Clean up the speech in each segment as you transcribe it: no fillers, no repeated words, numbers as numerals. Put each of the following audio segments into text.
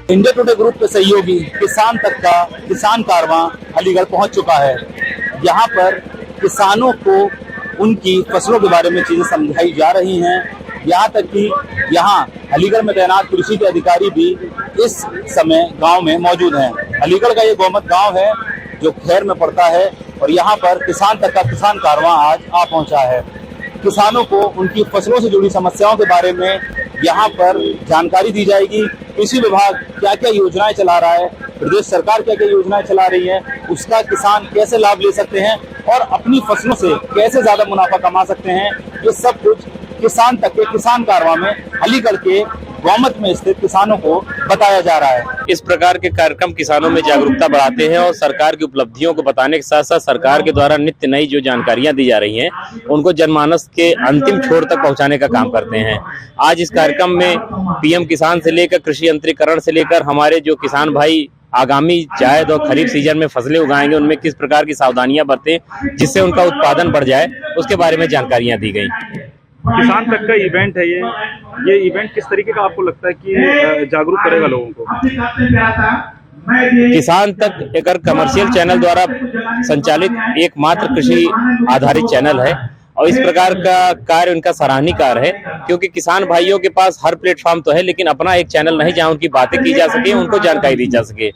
India today group के सहयोगी किसान तक का किसान कारवां अलीगढ़ पहुंच चुका है। यहाँ पर किसानों को उनकी फसलों के बारे में चीजें समझाई जा रही हैं। यहाँ तक कि यहाँ अलीगढ़ में तैनात कृषि के अधिकारी भी इस समय गांव में मौजूद हैं। अलीगढ़ का ये गोमत गांव है जो खैर में पड़ता है और यहाँ पर किसान तक का किसान कारवां आज आ पहुंचा है। किसानों को उनकी फसलों से जुड़ी समस्याओं के बारे में यहाँ पर जानकारी दी जाएगी। कृषि विभाग क्या क्या योजनाएं चला रहा है, प्रदेश सरकार क्या क्या योजनाएं चला रही है, उसका किसान कैसे लाभ ले सकते हैं और अपनी फसलों से कैसे ज्यादा मुनाफा कमा सकते हैं, ये सब कुछ किसान तक के किसान कारवां में अलीगढ़ के गोमत में स्थित किसानों को बताया जा रहा है। इस प्रकार के कार्यक्रम किसानों में जागरूकता बढ़ाते हैं और सरकार की उपलब्धियों को बताने के साथ साथ सरकार के द्वारा नित्य नई जो जानकारियां दी जा रही हैं उनको जनमानस के अंतिम छोर तक पहुंचाने का काम करते हैं। आज इस कार्यक्रम में पीएम किसान से लेकर कृषि यंत्रीकरण से लेकर हमारे जो किसान भाई आगामी जायद और खरीफ सीजन में फसलें उगाएंगे उनमें किस प्रकार की सावधानियां बरतें जिससे उनका उत्पादन बढ़ जाए, उसके बारे में जानकारियां दी गई। किसान तक का इवेंट है ये इवेंट किस तरीके का आपको लगता है कि जागरूक करेगा लोगों को? किसान तक एक कमर्शियल चैनल द्वारा संचालित एकमात्र कृषि आधारित चैनल है और इस प्रकार का कार्य उनका सराहनीय कार्य है, क्योंकि किसान भाइयों के पास हर प्लेटफॉर्म तो है लेकिन अपना एक चैनल नहीं जहां उनकी बातें की जा सके, उनको जानकारी दी जा सके।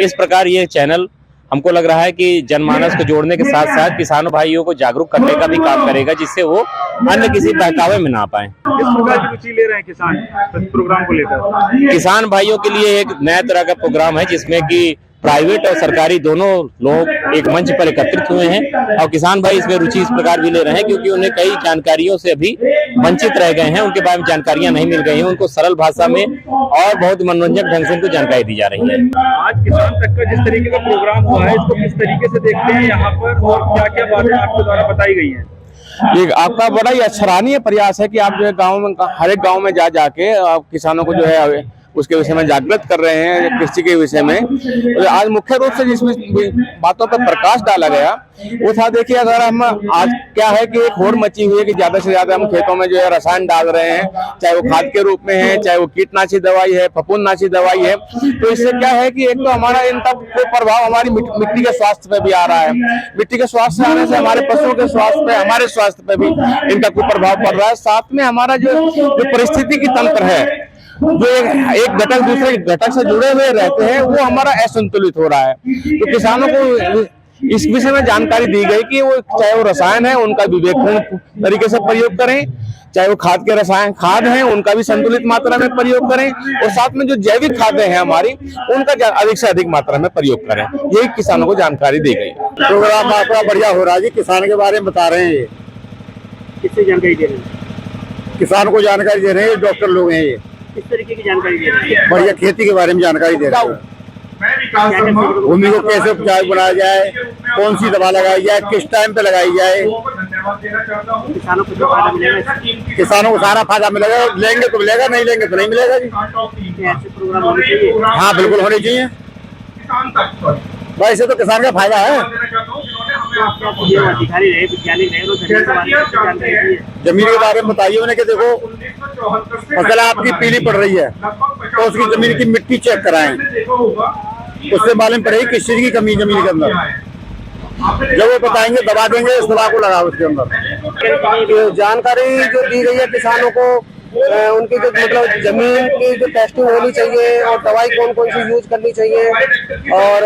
इस प्रकार ये चैनल हमको लग रहा है कि जनमानस को जोड़ने के साथ साथ किसानों भाइयों को जागरूक करने का भी काम करेगा, जिससे वो अन्य किसी बहकावे में ना पाए। किस प्रकार की रुचि ले रहे हैं किसान प्रोग्राम को लेकर? किसान भाइयों के लिए एक नया तरह का प्रोग्राम है जिसमें कि प्राइवेट और सरकारी दोनों लोग एक मंच पर एकत्रित हुए हैं और किसान भाई इसमें रुचि इस प्रकार भी ले रहे हैं क्योंकि उन्हें कई जानकारियों से अभी वंचित रह गए हैं, उनके बारे में जानकारियां नहीं मिल गई हैं, उनको सरल भाषा में और बहुत मनोरंजक ढंग से उनको जानकारी दी जा रही है। आज किसान तक का जिस तरीके का प्रोग्राम हुआ है इसको किस तरीके से देखते हैं यहाँ पर और क्या क्या बातें आपके द्वारा बताई गई है? ये आपका बड़ा ही सराहनीय प्रयास है कि आप जो है गाँव में हर एक गाँव में जाके किसानों को जो है उसके विषय में जागृत कर रहे हैं, कृषि के विषय में। तो आज मुख्य रूप से जिस बातों पर प्रकाश डाला गया वो था, देखिए अगर हम आज क्या है कि एक होड़ मची हुई है कि ज्यादा से ज्यादा हम खेतों में जो है रसायन डाल रहे हैं, चाहे वो खाद के रूप में है, चाहे वो कीटनाशी दवाई है, फफूंदनाशी दवाई है। तो इससे क्या है कि एक तो हमारा इनका प्रभाव हमारी मिट्टी के स्वास्थ्य पे भी आ रहा है। मिट्टी के स्वास्थ्य से आने से हमारे पशुओं के स्वास्थ्य पे, हमारे स्वास्थ्य पे भी इनका कुप्रभाव पड़ रहा है। साथ में हमारा जो परिस्थिति की तंत्र है, जो एक घटक दूसरे घटक से जुड़े हुए रहते हैं, वो हमारा असंतुलित हो रहा है। तो किसानों को इस विषय में जानकारी दी गई कि वो चाहे वो रसायन है उनका विवेकपूर्ण तरीके से प्रयोग करें, चाहे वो खाद के रसायन खाद हैं उनका भी संतुलित मात्रा में प्रयोग करें और साथ में जो जैविक खादें हैं हमारी उनका अधिक से अधिक मात्रा में प्रयोग करें। यही किसानों को जानकारी दी गई। प्रोग्राम आपका बढ़िया हो रहा है जी, किसान के बारे में बता रहे हैं। ये किससे जानकारी दे रहे हैं? किसान को जानकारी दे रहे हैं, डॉक्टर लोग हैं। ये किस तरीके की जानकारी दे रहे हैं? बढ़िया खेती के बारे में जानकारी दे रहे हैं। भूमि को कैसे उपजाऊ बनाया जाए, कौन सी दवा लगाई जाए, किस टाइम पे लगाई जाए। किसानों को जो फायदा मिलेगा, किसानों को सारा फायदा मिलेगा, लेंगे तो मिलेगा, नहीं लेंगे तो नहीं मिलेगा जी। ऐसे प्रोग्राम होने चाहिए। हाँ बिल्कुल होने चाहिए, वैसे तो किसान का फायदा है। अधिकारी रहे, वैज्ञानिक रहे, तो जमीन के बारे में बताइए उन्हें कि देखो फसल आपकी पीली पड़ रही है तो उसकी जमीन की मिट्टी चेक कराएं, उससे मालूम पड़ेगी किस चीज की कमी जमीन के अंदर। जब वो बताएंगे दबा देंगे, इस दवा को लगाओ उसके अंदर। जानकारी जो दी गई है किसानों को, उनकी जो मतलब जमीन की जो टेस्टिंग होनी चाहिए और दवाई कौन कौन सी यूज करनी चाहिए और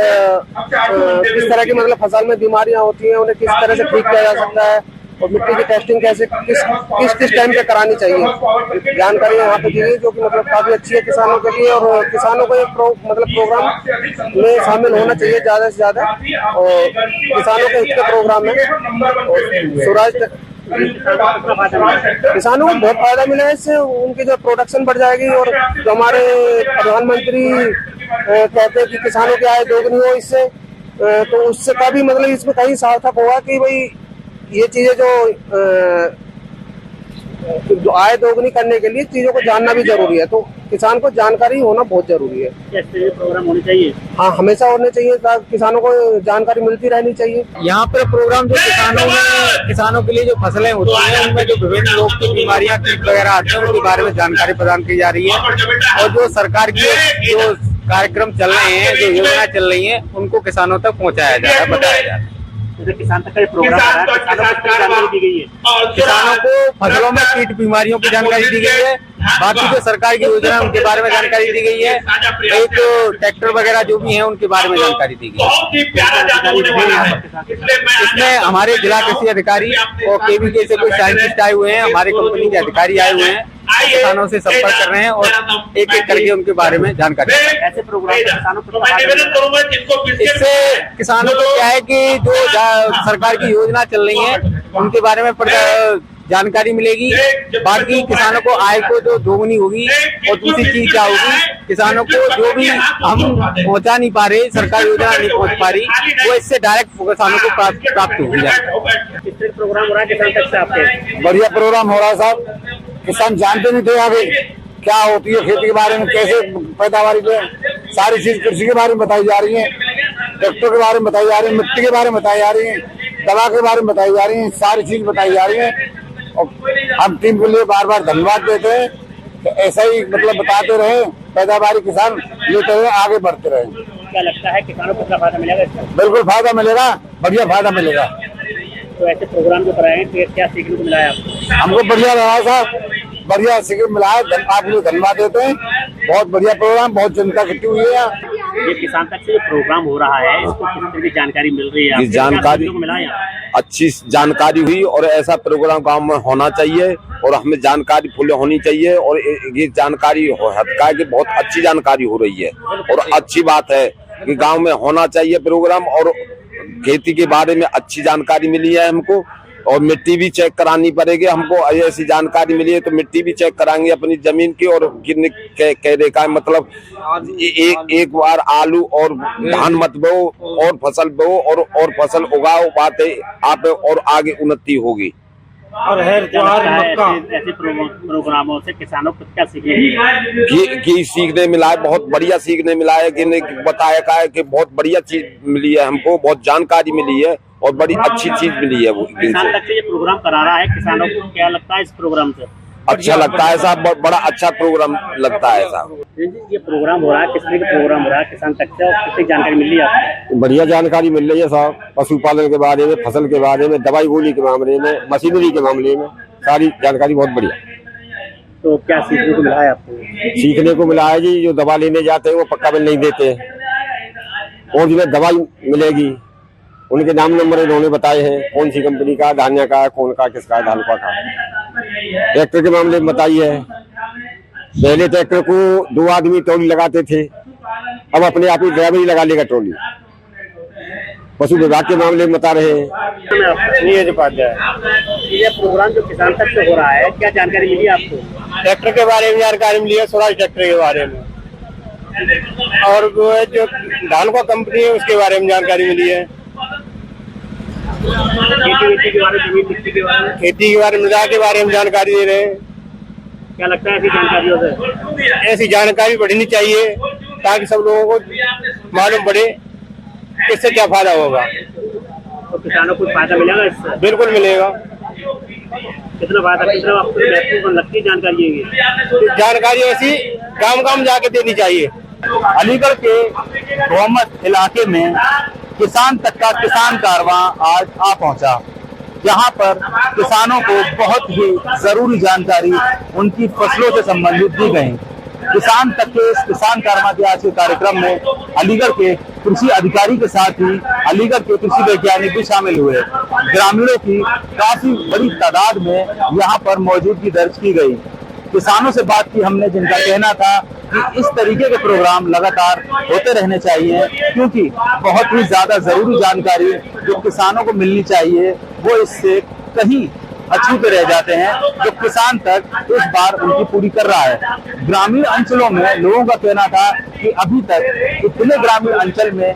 किस तरह की मतलब फसल में बीमारियां होती हैं उन्हें किस तरह से ठीक किया जा सकता है और मिट्टी की टेस्टिंग कैसे किस टाइम पे करानी चाहिए, जानकारी यहाँ पे दी गई जो कि मतलब काफी अच्छी है किसानों के लिए। और किसानों को एक मतलब प्रोग्राम में शामिल होना चाहिए ज्यादा से ज्यादा और किसानों के हित के प्रोग्राम में। स्वराज किसानों को बहुत फायदा मिला है इससे, उनकी जो प्रोडक्शन बढ़ जाएगी और जो हमारे प्रधानमंत्री कहते हैं कि किसानों की आय दोगुनी हो इससे, तो उससे का भी मतलब इसमें कहीं सार्थक होगा कि भाई ये चीजें जो आय दोगुनी करने के लिए चीजों को जानना भी जरूरी है, तो किसान को जानकारी होना बहुत जरूरी है। कैसे प्रोग्राम होने चाहिए? हाँ हमेशा होने चाहिए, किसानों को जानकारी मिलती रहनी चाहिए। यहाँ पर प्रोग्राम जो किसानों के लिए जो फसलें होती हैं उनमें जो विभिन्न रोग की बीमारियां कीट वगैरह आते हैं उनके बारे में जानकारी प्रदान की जा रही है और जो सरकार की जो कार्यक्रम चल रहे हैं, जो योजना चल रही है, उनको किसानों तक पहुंचाया जा रहा है, बताया जा रहा है। किसान तक का प्रोग्राम जानकारी दी गई है, किसानों को फसलों में कीट बीमारियों की जानकारी दी गई है, बाकी जो सरकार की योजना है उनके बारे में जानकारी दी गई है, एक ट्रैक्टर वगैरह जो भी है उनके बारे में जानकारी दी गई है। इसमें हमारे जिला कृषि अधिकारी और केवीके से कोई साइंटिस्ट आए हुए हैं, हमारे कंपनी के अधिकारी आए हुए हैं, किसानों से संपर्क कर रहे हैं और एक एक करके उनके बारे में जानकारी। ऐसे प्रोग्राम इससे किसानों को क्या है कि जो सरकार की योजना चल रही है उनके बारे में जानकारी मिलेगी, बाकी किसानों को आय को जो दोगुनी होगी, और दूसरी चीज क्या होगी, किसानों को जो भी हम पहुंचा नहीं पा रहे, सरकार योजना नहीं पहुंच पा रही, वो इससे डायरेक्ट किसानों को प्राप्त होगी। प्रोग्राम हो रहा है किसान तक से आपके? बढ़िया प्रोग्राम हो रहा है साहब। किसान जानते नहीं थे आगे क्या होती है खेती के बारे में, कैसे पैदावारी पे सारी चीज कृषि के बारे में बताई जा रही है, ट्रैक्टर के बारे में बताई जा रही है, मिट्टी के बारे में बताई जा रही है, दवा के बारे में बताई जा रही है, सारी चीज बताई जा रही है। और हम टीम के लिए बार बार धन्यवाद देते हैं कि ऐसा ही मतलब बताते रहे, पैदावारी किसान लेते रहे, आगे बढ़ते रहे। क्या लगता है किसानों को क्या फायदा मिलेगा इसका? बिल्कुल फायदा मिलेगा, बढ़िया फायदा मिलेगा। तो ऐसे प्रोग्राम जो कराए हैं क्या सीखने को मिला है आपको? हमको बढ़िया लगा साहब, बढ़िया सीखने मिला है, आप लोग धन्यवाद देते हैं। बहुत बढ़िया प्रोग्राम, बहुत जनता इकट्ठी हुई है। ये किसान तक से जो प्रोग्राम हो रहा है, इसको किस तरह की जानकारी मिल रही है? जानकारी मिला है, अच्छी जानकारी हुई, और ऐसा प्रोग्राम गांव में होना चाहिए, और हमें जानकारी फुल होनी चाहिए, और ये जानकारी हटका के बहुत अच्छी जानकारी हो रही है, और अच्छी बात है कि गांव में होना चाहिए प्रोग्राम। और खेती के बारे में अच्छी जानकारी मिली है हमको, और मिट्टी भी चेक करानी पड़ेगी हमको। ऐसी जानकारी मिली है तो मिट्टी भी चेक कराएंगे अपनी जमीन की, और कितने कह का मतलब एक बार आलू और धान मत बो, और फसल बो, और फसल उगाओ, बातें आप और आगे उन्नति होगी। और ऐसे प्रोग्रामों से किसानों को क्या सीखने सीखने मिला है, बहुत बढ़िया सीखने मिला है, कि बताया का है कि बहुत बढ़िया चीज मिली है हमको, बहुत जानकारी मिली है, और बड़ी अच्छी चीज मिली है। वो किसान तक से ये प्रोग्राम करा रहा है, किसानों को क्या लगता है इस प्रोग्राम से? अच्छा लगता है साहब, बड़ा अच्छा प्रोग्राम लगता है साहब। ये प्रोग्राम हो रहा है, किस तरह का प्रोग्राम हो रहा है किसान तक से, और कितनी जानकारी मिल रही है आपको? बढ़िया जानकारी मिल रही है साहब, पशुपालन के बारे में, फसल के बारे में, दवाई गोली के मामले में, मशीनरी के मामले में, सारी जानकारी बहुत बढ़िया। तो क्या सीखने को मिला है आपको? सीखने को मिला है जी, जो दवा लेने जाते हैं वो पक्का बिल नहीं देते, और जिन्हें दवाई मिलेगी उनके नाम नंबर इन्होंने बताए हैं, कौन सी कंपनी का, धान्या का, कौन का, किसका, धानुका का। ट्रैक्टर के मामले में बताई है, पहले ट्रैक्टर को 2 आदमी ट्रॉली लगाते थे, अब अपने आप ही ड्राइवर ही लगा लेगा ट्रॉली। पशु विभाग के मामले में बता रहे हैं। ये प्रोग्राम जो किसान तक से हो रहा है, क्या जानकारी मिली आपको? ट्रैक्टर के बारे में जानकारी मिली है, स्वराज ट्रैक्टर के बारे में, और जो धानुका कंपनी है उसके बारे में जानकारी मिली है। खेती के बारे में, खेती के बारे में, मृदा के बारे में जानकारी दे रहे हैं। क्या लगता है ऐसी जानकारियों से? ऐसी जानकारी बढ़नी चाहिए ताकि सब लोगों को मालूम पड़े इससे क्या फायदा होगा। तो किसानों को फायदा मिलेगा इससे? बिल्कुल मिलेगा। कितना फायदा, कितना आपको लगती है जानकारी? ये जानकारी ऐसी गांव जाके देनी चाहिए। अलीगढ़ के गोमत इलाके में किसान तक का किसान कारवां आज आ पहुंचा, जहां पर किसानों को बहुत ही जरूरी जानकारी उनकी फसलों से संबंधित दी गई। किसान तक के इस किसान कारवां के आज के कार्यक्रम में अलीगढ़ के कृषि अधिकारी के साथ ही अलीगढ़ के कृषि वैज्ञानिक भी शामिल हुए। ग्रामीणों की काफी बड़ी तादाद में यहाँ पर मौजूदगी दर्ज की गई। किसानों से बात की हमने, जिनका कहना था कि इस तरीके के प्रोग्राम लगातार होते रहने चाहिए, क्योंकि बहुत ही ज्यादा जरूरी जानकारी जो किसानों को मिलनी चाहिए वो इससे कहीं अछूते रह जाते हैं, जो किसान तक इस बार उनकी पूरी कर रहा है। ग्रामीण अंचलों में लोगों का कहना था कि अभी तक इतने ग्रामीण अंचल में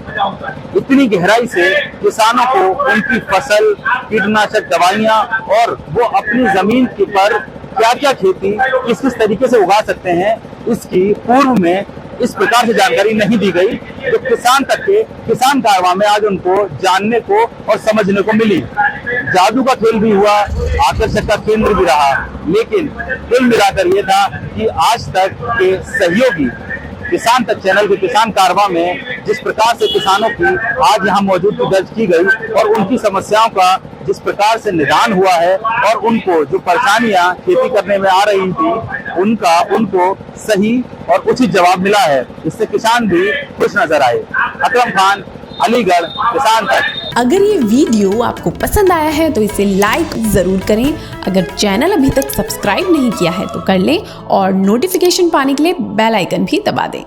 इतनी गहराई से किसानों को उनकी फसल, कीटनाशक दवाइयां और वो अपनी जमीन के पर क्या क्या खेती किस किस तरीके से उगा सकते हैं, इसकी पूर्व में इस प्रकार से जानकारी नहीं दी गई, जो किसान तक के किसान कारवां में आज उनको जानने को और समझने को मिली। जादू का खेल भी हुआ, आकर्षक का केंद्र भी रहा, लेकिन कुल मिलाकर ये था कि आज तक के सहयोगी किसान तक चैनल के किसान कारवां में जिस प्रकार से किसानों की आज यहाँ मौजूदगी दर्ज की गई और उनकी समस्याओं का जिस प्रकार से निदान हुआ है और उनको जो परेशानियां खेती करने में आ रही थी उनको सही और उचित जवाब मिला है। इससे किसान भी खुश नजर आए। अकरम खान, अलीगढ़, किसान तक। अगर ये वीडियो आपको पसंद आया है तो इसे लाइक जरूर करें। अगर चैनल अभी तक सब्सक्राइब नहीं किया है तो कर लें और नोटिफिकेशन पाने के लिए बेल आइकन भी दबा दें।